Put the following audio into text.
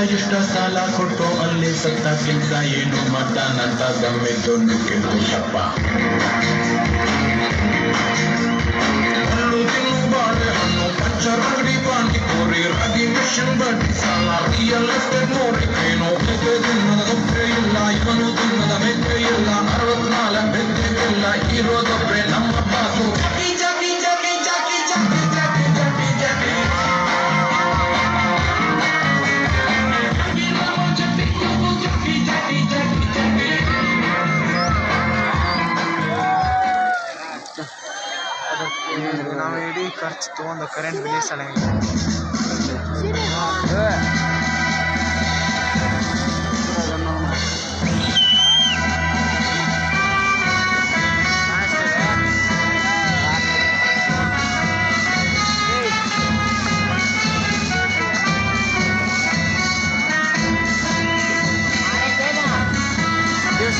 ಇಷ್ಟ ಸಾಲ ಕೊಟ್ಟು ಅಲ್ಲಿ ಸತ್ತ ಕೆಲ್ಸ ಏನು ಮತಾನಂತ ಗಮ್ಮಿದ್ದು ನುಗ್ಗಿದ್ದು ಶಪ್ಪ ಹಣ್ಣು ತಿನ್ನು ಬಾಳೆಹಣ್ಣು ಪಂಚರಂಗಡಿ ಪಾಂಡಿಪುರಿ ರಾಗಿ ಮಿಷನ್ ಬಡ್ಡಿ ಸಾಲ ರಿಯಲ್ ಎಸ್ಟೇಟ್ ನೋಡಿ ಏನು ಬೆಕ್ಕೆ ತಿನ್ನದ ಗೊಬ್ಬರ ಇಲ್ಲ ಇವನು ತಿನ್ನದ ಮೆಕ್ಕೆ ಇಲ್ಲ 64 ಬೆಕ್ಕೆಲ್ಲ ಇರೋದೊಬ್ಬರೇ ನಮ್ಮ ಬಾಸು ನಾವು ಇಡೀ ಖರ್ಚು ತೊಗೊಂಡು ಕರೆಂಟ್ ಬಿಲ್ ಸಲ ದೇಶ